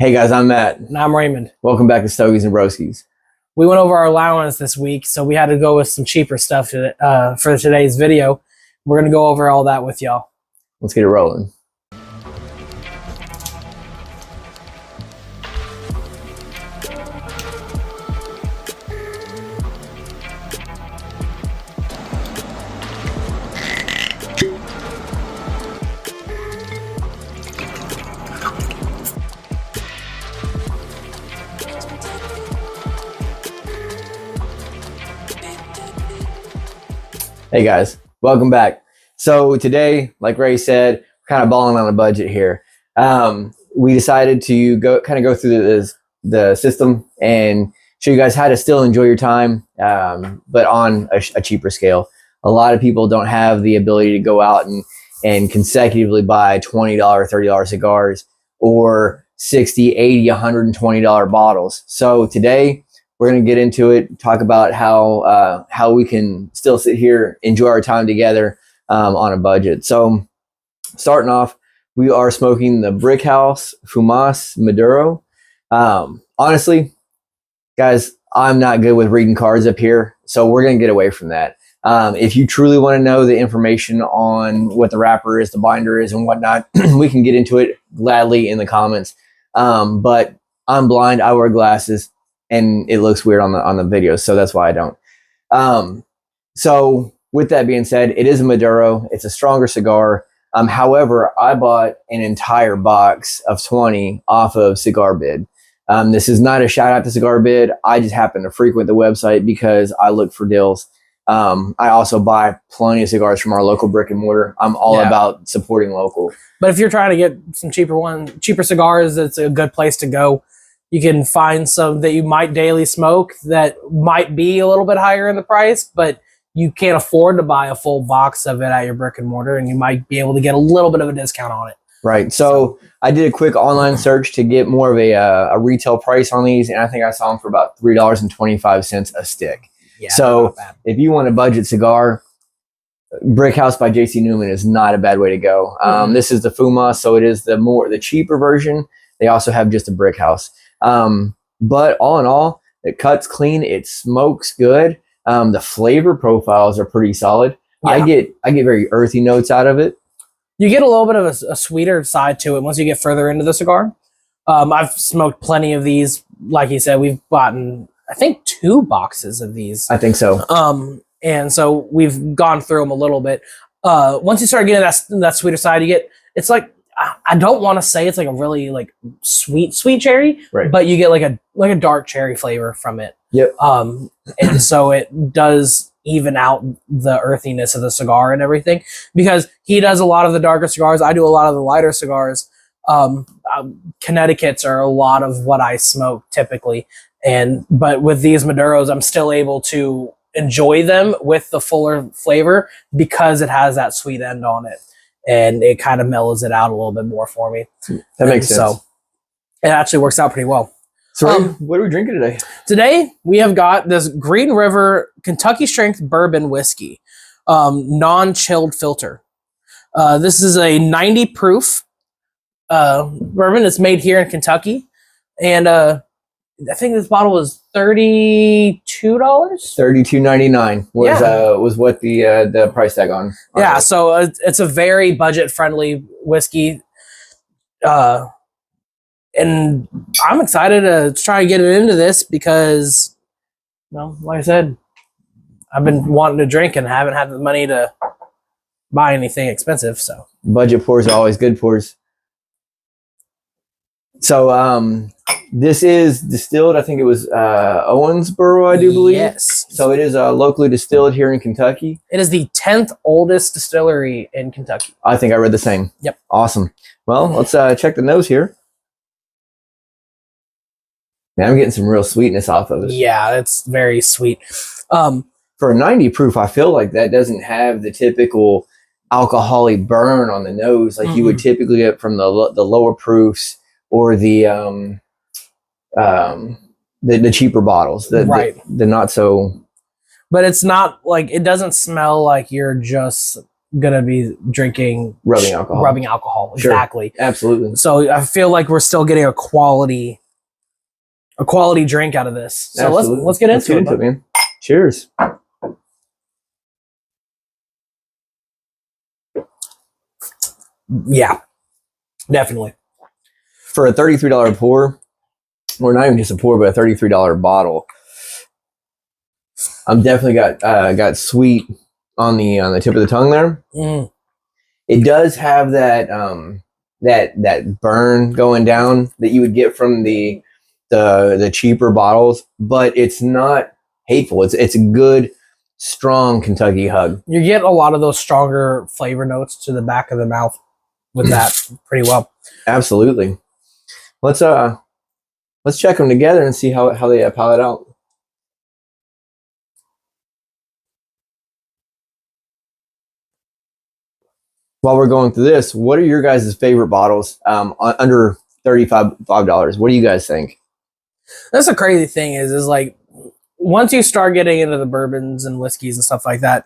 Hey guys, I'm Matt. And I'm Raymond. Welcome back to Stogies and Broskies. We went over our allowance this week, so we had to go with some cheaper stuff for today's video. We're going to go over all that with y'all. Let's get it rolling. Hey guys, welcome back. So today, like Ray said, we're kind of balling on a budget here. We decided to go through the system and show you guys how to still enjoy your time, but on a cheaper scale. A lot of people don't have the ability to go out and consecutively buy $20, $30 cigars or $60, $80, $120 bottles. So today, we're going to get into it, talk about how we can still sit here, enjoy our time together on a budget. So starting off, we are smoking the Brick House Fumas Maduro. Honestly, guys, I'm not good with reading cards up here, so we're going to get away from that. If you truly want to know the information on what the wrapper is, the binder is, and whatnot, we can get into it gladly in the comments. But I'm blind, I wear glasses, and it looks weird on the video, so that's why I don't. So with that being said, it is a Maduro. It's a stronger cigar. However, I bought an entire box of 20 off of Cigar Bid. This is not a shout out to Cigar Bid. I just happen to frequent the website because I look for deals. I also buy plenty of cigars from our local brick and mortar. I'm all about supporting local. But if you're trying to get some cheaper cigars, it's a good place to go. You can find some that you might daily smoke that might be a little bit higher in the price, but you can't afford to buy a full box of it at your brick and mortar, and you might be able to get a little bit of a discount on it. Right. So I did a quick online search to get more of a retail price on these, and I think I saw them for about $3.25 a stick. Yeah, so if you want a budget cigar, Brick House by J.C. Newman is not a bad way to go. This is the Fumas, so it is the cheaper version. They also have just a Brick House. But all in all, it cuts clean. It smokes good. The flavor profiles are pretty solid. Yeah. I get very earthy notes out of it. You get a little bit of a sweeter side to it once you get further into the cigar. I've smoked plenty of these. Like you said, we've bought, I think, 2 boxes of these. I think so. And so we've gone through them a little bit. Once you start getting that sweeter side, it's like, I don't want to say it's like a really like sweet cherry, right, but you get like a dark cherry flavor from it. Yep. And so it does even out the earthiness of the cigar and everything, because he does a lot of the darker cigars. I do a lot of the lighter cigars. Connecticut's are a lot of what I smoke typically. But with these Maduros, I'm still able to enjoy them with the fuller flavor because it has that sweet end on it. And it kind of mellows it out a little bit more for me. That makes sense. So it actually works out pretty well. So what are we drinking today? Today we have got this Green River Kentucky Strength Bourbon Whiskey, non-chilled filter. This is a 90 proof bourbon. It's made here in Kentucky, and I think this bottle was $32. $32.99 was what the price tag on. Yeah, so it's a very budget friendly whiskey, and I'm excited to try and get it into this because, like I said, I've been wanting to drink and haven't had the money to buy anything expensive. So budget pours are always good pours. So this is distilled, I think it was Owensboro, I do believe. Yes. So it is locally distilled here in Kentucky. It is the 10th oldest distillery in Kentucky. I think I read the same. Yep. Awesome. Well, let's check the nose here. Man, I'm getting some real sweetness off of it. Yeah, it's very sweet. For a 90 proof, I feel like that doesn't have the typical alcoholic burn on the nose like you would typically get from the lower proofs or the cheaper bottles, the not so. But it's not like, it doesn't smell like you're just gonna be drinking rubbing alcohol. Sure. Exactly. Absolutely. So I feel like we're still getting a quality drink out of this. So let's get into it, man. Cheers. Yeah, definitely. For a $33 pour, or not even just a pour, but a $33 bottle, I'm definitely got sweet on the tip of the tongue there. Mm. It does have that that burn going down that you would get from the cheaper bottles, but it's not hateful. It's a good, strong Kentucky hug. You get a lot of those stronger flavor notes to the back of the mouth with that pretty well. Absolutely. Let's check them together and see how they palate out. While we're going through this, what are your guys' favorite bottles under $35? What do you guys think? That's the crazy thing is like once you start getting into the bourbons and whiskeys and stuff like that,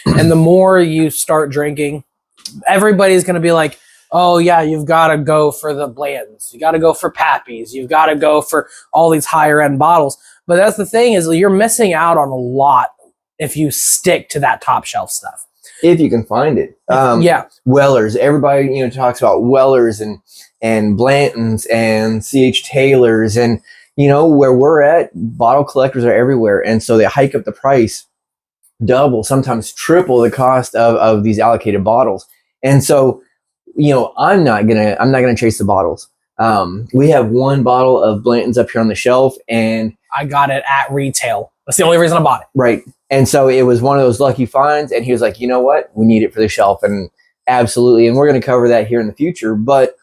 and the more you start drinking, everybody's going to be like, oh yeah, you've got to go for the Bland's. You got to go for Pappy's. You've got to go for all these higher end bottles. But that's the thing is you're missing out on a lot if you stick to that top shelf stuff. If you can find it. Yeah. Wellers. Everybody, talks about Wellers and Blanton's and C.H. Taylor's, and where we're at, bottle collectors are everywhere. And so they hike up the price double, sometimes triple the cost of these allocated bottles. And so, I'm not gonna chase the bottles. We have one bottle of Blanton's up here on the shelf, and I got it at retail. That's the only reason I bought it. Right. And so it was one of those lucky finds, and he was like, you know what? We need it for the shelf. And absolutely. And we're going to cover that here in the future. But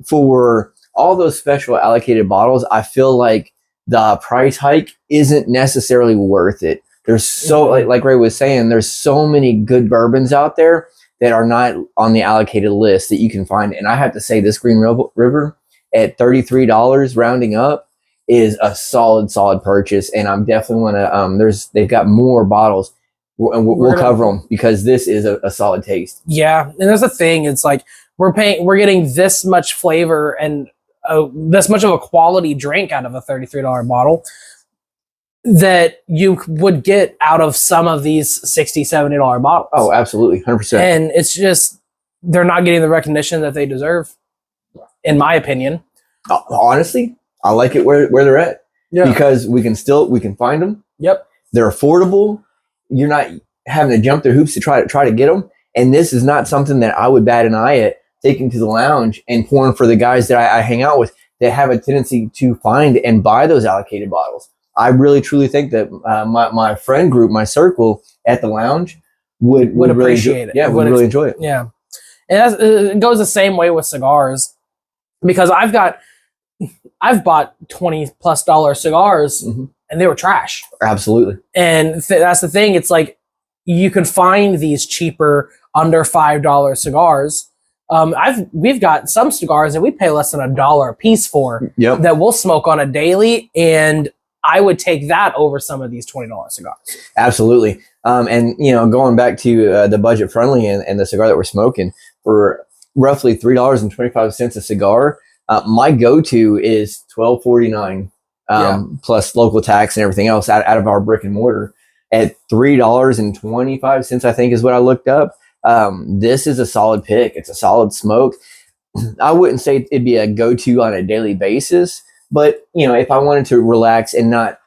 for all those special allocated bottles, I feel like the price hike isn't necessarily worth it. There's so, like Ray was saying, there's so many good bourbons out there that are not on the allocated list that you can find. And I have to say this Green River at $33 rounding up is a solid purchase, and I'm definitely want to. They've got more bottles, and we'll cover them because this is a solid taste. Yeah, and there's a thing. It's like we're getting this much flavor and this much of a quality drink out of a $33 bottle that you would get out of some of these $60, $70 bottles. Oh, absolutely, 100%. And it's just they're not getting the recognition that they deserve, in my opinion. Honestly, I like it where they're at because we can find them. Yep. They're affordable. You're not having to jump through hoops to try to get them. And this is not something that I would bat an eye at taking to the lounge and pouring for the guys that I hang out with that have a tendency to find and buy those allocated bottles. I really truly think that my friend group, my circle at the lounge would appreciate it. Yeah, would really enjoy it. Yeah. And it goes the same way with cigars because I've bought $20+ cigars and they were trash. Absolutely. And that's the thing. It's like you can find these cheaper under $5 cigars. We've got some cigars that we pay less than $1 a piece for that we'll smoke on a daily. And I would take that over some of these $20 cigars. Absolutely. And going back to the budget friendly and the cigar that we're smoking for roughly $3.25 a cigar. My go-to is $12.49 plus local tax and everything else out of our brick and mortar at $3.25, I think is what I looked up. This is a solid pick. It's a solid smoke. I wouldn't say it'd be a go-to on a daily basis, but if I wanted to relax and not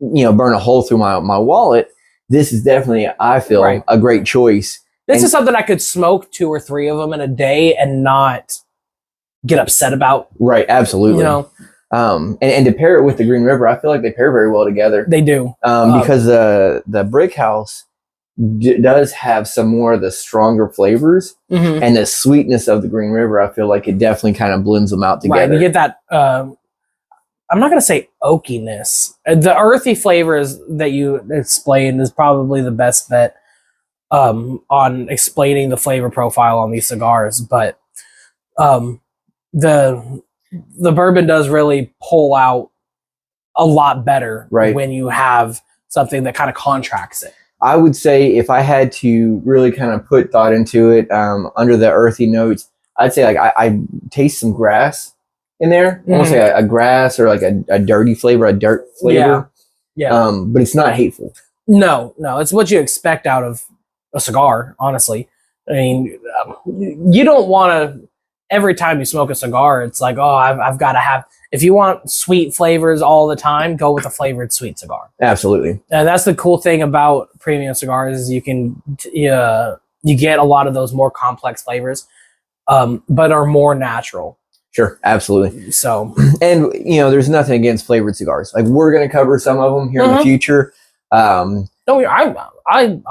burn a hole through my wallet, this is definitely, I feel, a great choice. This is something I could smoke 2 or 3 of them in a day and not get upset about. Right, absolutely. And to pair it with the Green River, I feel like they pair very well together. They do. Because the Brick House does have some more of the stronger flavors and the sweetness of the Green River. I feel like it definitely kind of blends them out together. Right, you get that, I'm not going to say oakiness. The earthy flavors that you explained is probably the best bet on explaining the flavor profile on these cigars. But the bourbon does really pull out a lot better when you have something that kind of contracts it. I would say if I had to really kind of put thought into it, under the earthy notes, I'd say like I taste some grass in there, almost like a grass or like a dirty flavor, a dirt flavor. Yeah. But it's not hateful. No, it's what you expect out of a cigar, honestly. I mean, you don't want to, every time you smoke a cigar, it's like, oh, I've got to have, if you want sweet flavors all the time, go with a flavored sweet cigar. Absolutely. And that's the cool thing about premium cigars is you can, you get a lot of those more complex flavors, but are more natural. Sure, absolutely. So, and there's nothing against flavored cigars. Like we're going to cover some of them here in the future. I'll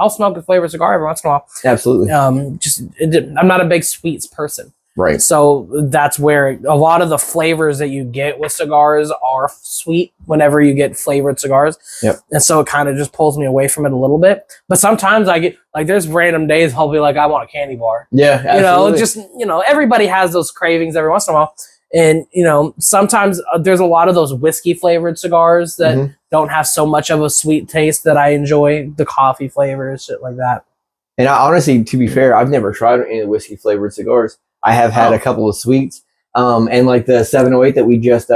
smoke a flavored cigar every once in a while. Absolutely. I'm not a big sweets person. Right. So that's where a lot of the flavors that you get with cigars are sweet whenever you get flavored cigars. Yep. And so it kind of just pulls me away from it a little bit. But sometimes I get, like, there's random days I'll be like, I want a candy bar. Yeah, absolutely. Everybody has those cravings every once in a while. And, sometimes there's a lot of those whiskey flavored cigars that don't have so much of a sweet taste that I enjoy, the coffee flavors, shit like that. And honestly, to be fair, I've never tried any whiskey flavored cigars. I have had a couple of sweets, and like the 708 that we just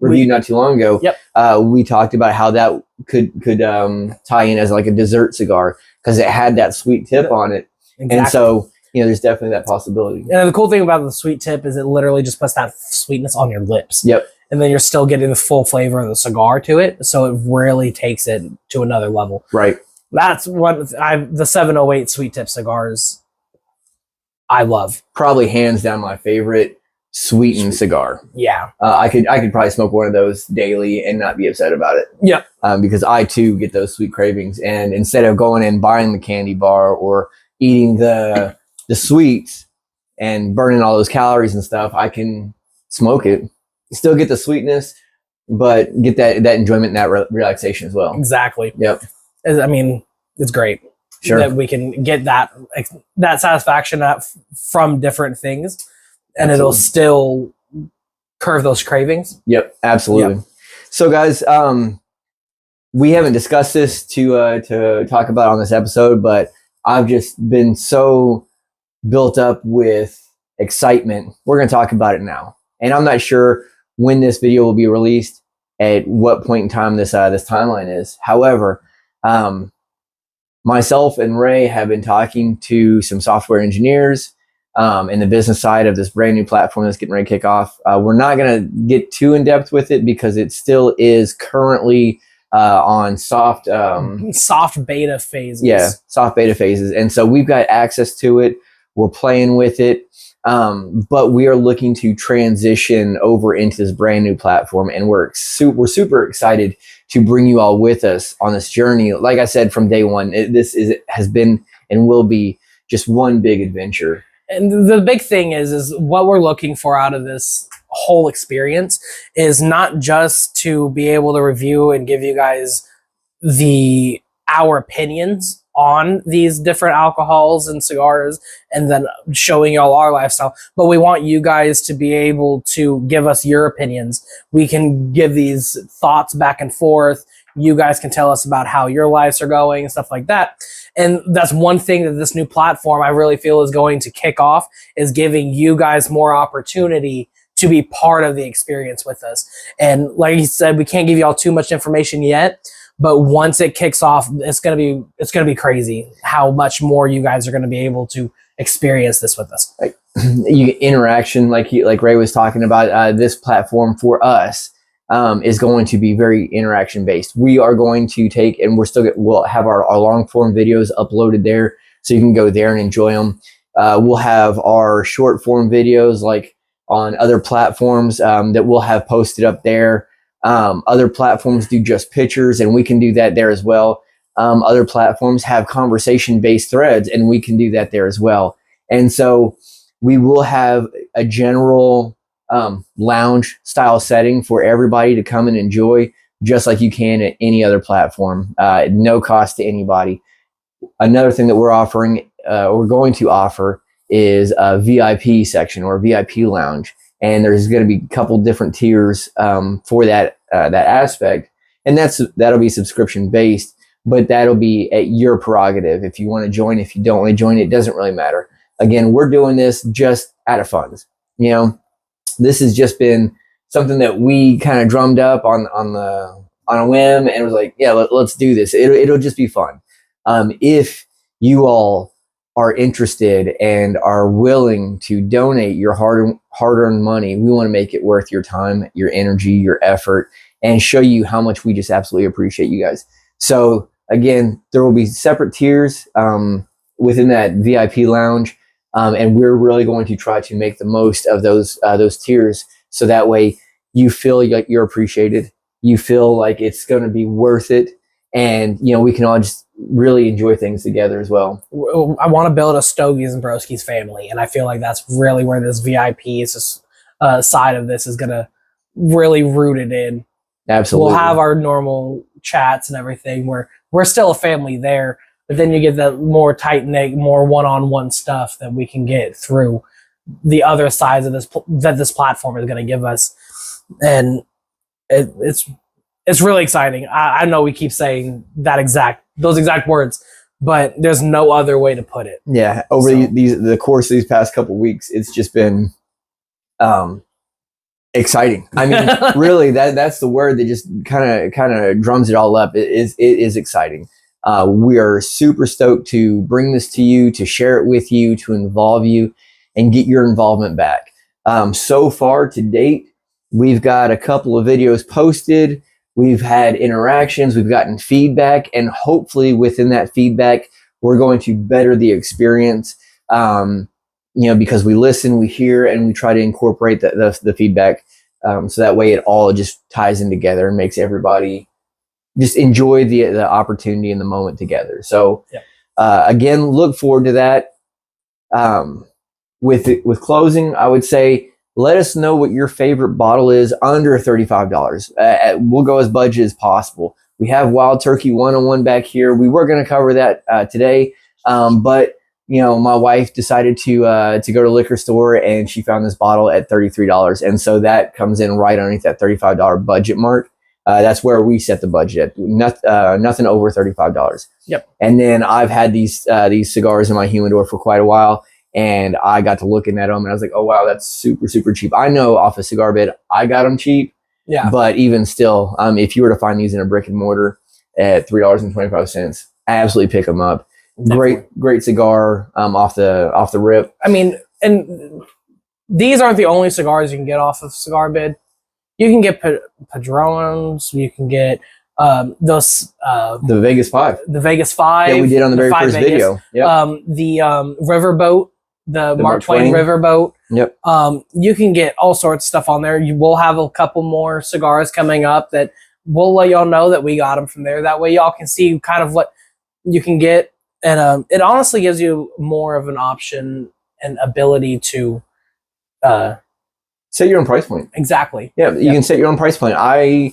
reviewed not too long ago. Yep. We talked about how that could tie in as like a dessert cigar because it had that sweet tip on it, Exactly. and so there's definitely that possibility. And the cool thing about the sweet tip is it literally just puts that sweetness on your lips. Yep. And then you're still getting the full flavor of the cigar to it, so it really takes it to another level. Right. That's what the 708 sweet tip cigars I love. Probably hands down my favorite sweetened cigar. Yeah. I could probably smoke one of those daily and not be upset about it. Yeah. Because I too get those sweet cravings, and instead of going and buying the candy bar or eating the sweets and burning all those calories and stuff, I can smoke it, still get the sweetness, but get that enjoyment and that relaxation as well. Exactly. Yep. I mean, it's great. Sure. That we can get that satisfaction from different things, and it'll still curve those cravings. Yep, absolutely. Yep. So, guys, we haven't discussed this to talk about on this episode, but I've just been so built up with excitement. We're going to talk about it now, and I'm not sure when this video will be released, at what point in time this timeline is. However, myself and Ray have been talking to some software engineers in the business side of this brand new platform that's getting ready to kick off. We're not going to get too in depth with it because it still is currently on soft beta phases. Yeah, soft beta phases. And so we've got access to it. We're playing with it. But we are looking to transition over into this brand new platform, and we're super excited to bring you all with us on this journey. Like I said, from day one, has been and will be just one big adventure. And the big thing is what we're looking for out of this whole experience is not just to be able to review and give you guys our opinions on these different alcohols and cigars and then showing y'all our lifestyle, but we want you guys to be able to give us your opinions. We can give these thoughts back and forth. You guys can tell us about how your lives are going and stuff like that. And that's one thing that this new platform I really feel is going to kick off, is giving you guys more opportunity to be part of the experience with us. And like you said, we can't give y'all too much information yet, but once it kicks off, it's gonna be crazy how much more you guys are gonna be able to experience this with us. Like interaction, like Ray was talking about, this platform for us is going to be very interaction based. We are going to take, and we'll have our long form videos uploaded there, so you can go there and enjoy them. We'll have our short form videos like on other platforms that we'll have posted up there. Other platforms do just pictures, and we can do that there as well. Other platforms have conversation-based threads, and we can do that there as well. And so we will have a general lounge style setting for everybody to come and enjoy, just like you can at any other platform, no cost to anybody. Another thing that we're offering, we're going to offer, is a VIP section or a VIP lounge. And there's going to be a couple different tiers for that aspect, and that'll be subscription based. but that'll be at your prerogative. If you want to join, if you don't want to join, it doesn't really matter. Again, we're doing this just out of fun. You know, this has just been something that we kind of drummed up on a whim, and was like, yeah, let's do this. It'll just be fun. If you all are interested and are willing to donate your hard-earned money, we want to make it worth your time, your energy, your effort, and show you how much we just absolutely appreciate you guys. So again, there will be separate tiers within that VIP lounge, and we're really going to try to make the most of those tiers, so that way you feel like you're appreciated, you feel like it's going to be worth it, and you know, we can all just really enjoy things together as well. I want to build a Stogies and Broskies family, and I feel like that's really where this VIP side of this is going to really root it in. Absolutely. We'll have our normal chats and everything where we're still a family there, but then you get that more tight-knit, more one-on-one stuff that we can get through the other sides of this that this platform is going to give us. And it's really exciting. I know we keep saying those exact words, but there's no other way to put it. Yeah, over the course of these past couple of weeks, it's just been exciting. I mean, really, that's the word that just kind of drums it all up. It is exciting. We are super stoked to bring this to you, to share it with you, to involve you, and get your involvement back. So far to date, we've got a couple of videos posted. We've had interactions. We've gotten feedback, and hopefully within that feedback, we're going to better the experience. You know, because we listen, we hear, and we try to incorporate the feedback, so that way it all just ties in together and makes everybody just enjoy the opportunity and the moment together. So, again, look forward to that. With closing, I would say, let us know what your favorite bottle is under $35. We'll go as budget as possible. We have Wild Turkey 101 back here. We were going to cover that today, but you know, my wife decided to go to the liquor store, and she found this bottle at $33, and so that comes in right underneath that $35 budget mark. That's where we set the budget at. Nothing over $35. Yep. And then I've had these cigars in my humidor for quite a while, and I got to looking at them, and I was like, oh wow, that's super, super cheap. I know off a cigar bid I got them cheap, but even still, if you were to find these in a brick and mortar at $3.25, absolutely pick them up. Definitely. Great cigar off the rip. I mean, and these aren't the only cigars you can get off of cigar bid. You can get Padrones. You can get those the Vegas 5. The Vegas 5 that we did on the very first Vegas. video. Yep. The Riverboat, the Mark Twain Riverboat. Yep. You can get all sorts of stuff on there. You will have a couple more cigars coming up that we'll let y'all know that we got them from there. That way y'all can see kind of what you can get. And it honestly gives you more of an option and ability to set your own price point. Exactly. Yeah, you can set your own price point. I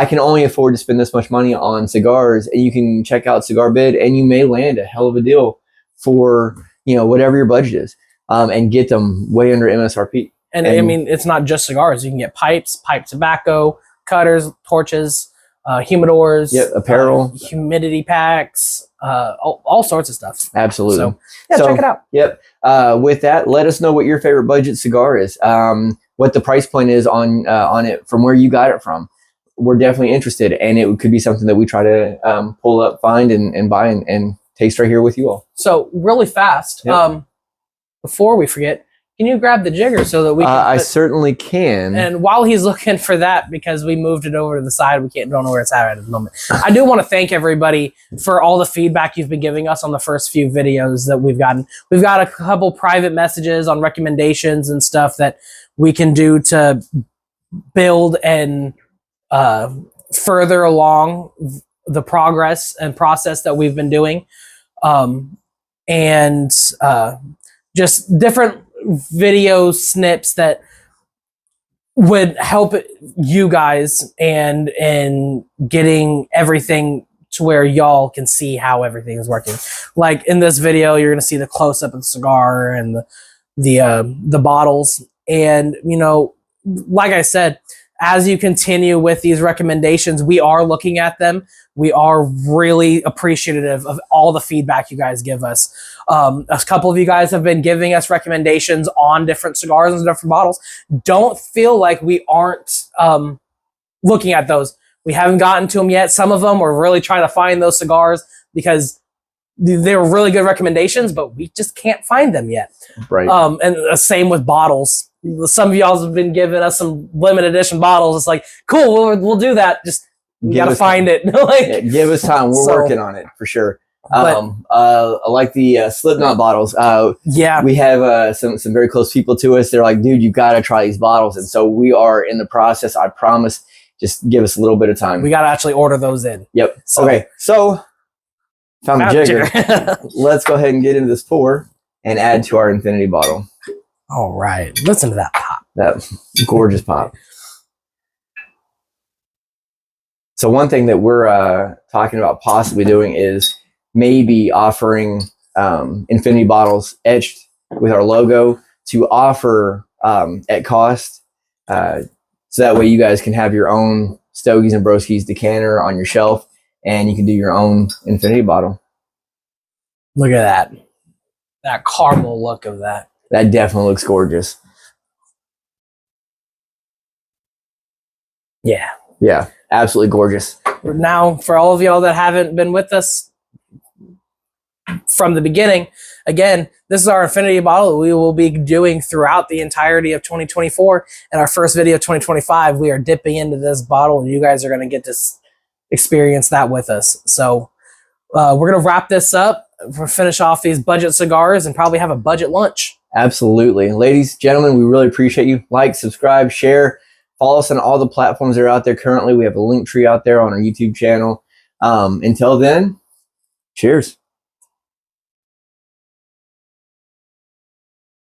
can only afford to spend this much money on cigars, and you can check out Cigar Bid, and you may land a hell of a deal for, you know, whatever your budget is, and get them way under MSRP. And I mean, it's not just cigars. You can get pipes, pipe tobacco, cutters, torches, humidors, apparel, humidity packs, all sorts of stuff. Absolutely. So check it out. Yep. With that, let us know what your favorite budget cigar is. What the price point is on it from where you got it from. We're definitely interested, and it could be something that we try to pull up, find, and buy and taste right here with you all. So really fast, before we forget, can you grab the jigger so that we can I certainly can. And while he's looking for that, because we moved it over to the side, don't know where it's at the moment. I do want to thank everybody for all the feedback you've been giving us on the first few videos that we've gotten. We've got a couple private messages on recommendations and stuff that we can do to build and further along the progress and process that we've been doing. And just different video snips that would help you guys and getting everything to where y'all can see how everything is working. Like in this video, you're going to see the close-up of the cigar and the bottles. And, you know, like I said, as you continue with these recommendations, we are looking at them. We are really appreciative of all the feedback you guys give us. A couple of you guys have been giving us recommendations on different cigars and different bottles. Don't feel like we aren't looking at those. We haven't gotten to them yet. Some of them we're really trying to find those cigars because they were really good recommendations, but we just can't find them yet. Right. And the same with bottles. Some of y'all have been giving us some limited edition bottles. It's like, cool, we'll do that. Just we gotta find it. Like, yeah, give us time. We're working on it for sure. But, I like the Slipknot bottles. Yeah, we have some very close people to us. They're like, dude, you got to try these bottles. And so we are in the process. I promise. Just give us a little bit of time. we got to actually order those in. Yep. Okay. So found the jigger. Let's go ahead and get into this pour and add to our infinity bottle. All right. Listen to that pop. That gorgeous pop. So one thing that we're talking about possibly doing is maybe offering infinity bottles etched with our logo to offer at cost. So that way you guys can have your own Stogies and Broskies decanter on your shelf and you can do your own infinity bottle. Look at that. That caramel look of that. That definitely looks gorgeous. Yeah. Yeah, absolutely gorgeous. Now, for all of y'all that haven't been with us from the beginning, again, this is our infinity bottle we will be doing throughout the entirety of 2024. And our first video of 2025, we are dipping into this bottle and you guys are going to get to experience that with us. So we're going to wrap this up. We'll finish off these budget cigars and probably have a budget lunch. Absolutely. Ladies, gentlemen, we really appreciate you. Like, subscribe, share, follow us on all the platforms that are out there currently. We have a link tree out there on our YouTube channel. Until then, cheers.